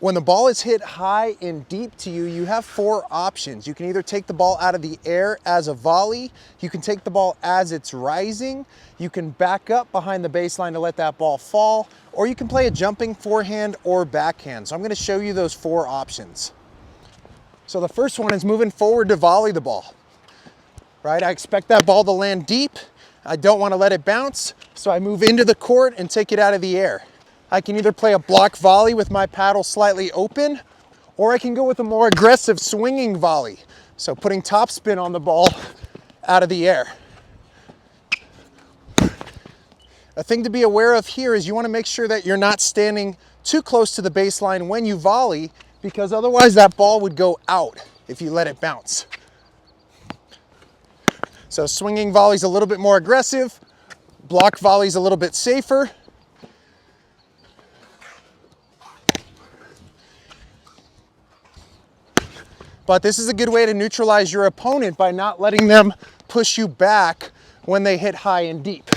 When the ball is hit high and deep to you, you have four options. You can either take the ball out of the air as a volley, you can take the ball as it's rising, you can back up behind the baseline to let that ball fall, or you can play a jumping forehand or backhand. So I'm gonna show you those four options. So the first one is moving forward to volley the ball, right? I expect that ball to land deep. I don't wanna let it bounce, so I move into the court and take it out of the air. I can either play a block volley with my paddle slightly open, or I can go with a more aggressive swinging volley. So putting topspin on the ball out of the air. A thing to be aware of here is you want to make sure that you're not standing too close to the baseline when you volley, because otherwise that ball would go out if you let it bounce. So swinging volley's a little bit more aggressive, block volley's a little bit safer. But this is a good way to neutralize your opponent by not letting them push you back when they hit high and deep.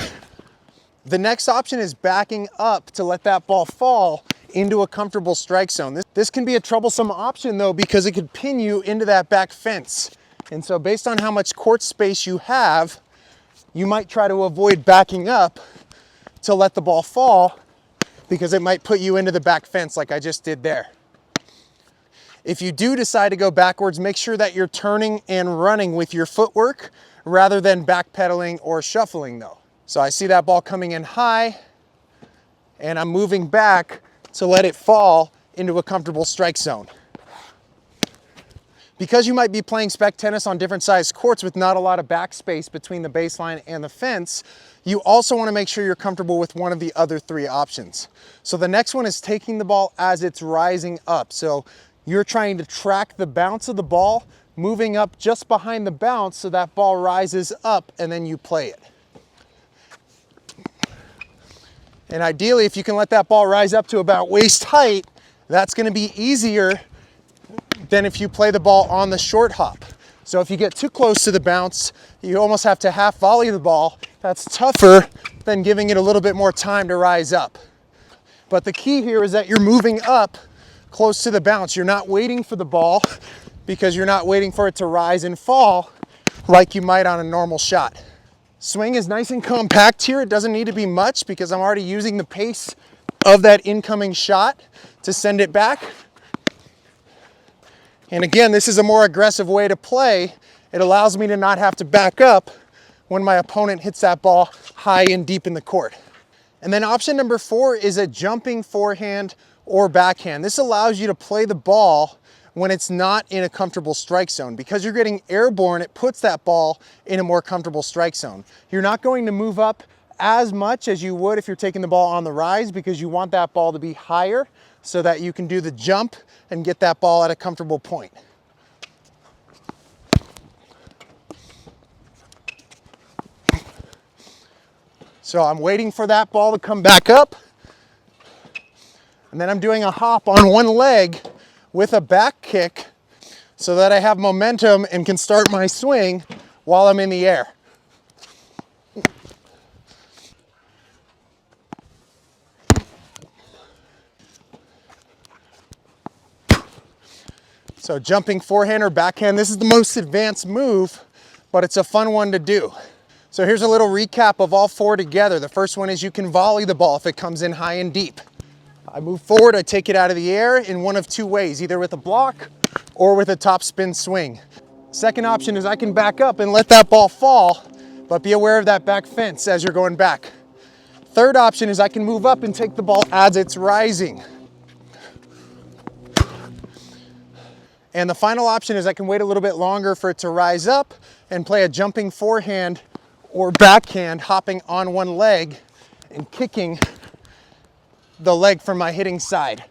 The next option is backing up to let that ball fall into a comfortable strike zone. This can be a troublesome option though, because it could pin you into that back fence. And so based on how much court space you have, you might try to avoid backing up to let the ball fall, because it might put you into the back fence like I just did there. If you do decide to go backwards, make sure that you're turning and running with your footwork rather than backpedaling or shuffling though. So I see that ball coming in high and I'm moving back to let it fall into a comfortable strike zone. Because you might be playing spec tennis on different sized courts with not a lot of backspace between the baseline and the fence, you also want to make sure you're comfortable with one of the other three options. So the next one is taking the ball as it's rising up. So you're trying to track the bounce of the ball, moving up just behind the bounce so that ball rises up and then you play it. And ideally, if you can let that ball rise up to about waist height, that's going to be easier than if you play the ball on the short hop. So if you get too close to the bounce, you almost have to half volley the ball. That's tougher than giving it a little bit more time to rise up. But the key here is that you're moving up close to the bounce. You're not waiting for the ball, because you're not waiting for it to rise and fall like you might on a normal shot. Swing is nice and compact here. It doesn't need to be much because I'm already using the pace of that incoming shot to send it back. And again, this is a more aggressive way to play. It allows me to not have to back up when my opponent hits that ball high and deep in the court. And then option number 4 is a jumping forehand or backhand. This allows you to play the ball when it's not in a comfortable strike zone. Because you're getting airborne, it puts that ball in a more comfortable strike zone. You're not going to move up as much as you would if you're taking the ball on the rise, because you want that ball to be higher so that you can do the jump and get that ball at a comfortable point. So I'm waiting for that ball to come back up. And then I'm doing a hop on one leg with a back kick so that I have momentum and can start my swing while I'm in the air. So jumping forehand or backhand, this is the most advanced move, but it's a fun one to do. So here's a little recap of all 4 together. The first one is you can volley the ball if it comes in high and deep. I move forward, I take it out of the air in one of 2 ways, either with a block or with a topspin swing. Second option is I can back up and let that ball fall, but be aware of that back fence as you're going back. Third option is I can move up and take the ball as it's rising. And the final option is I can wait a little bit longer for it to rise up and play a jumping forehand or backhand, hopping on one leg and kicking the leg from my hitting side.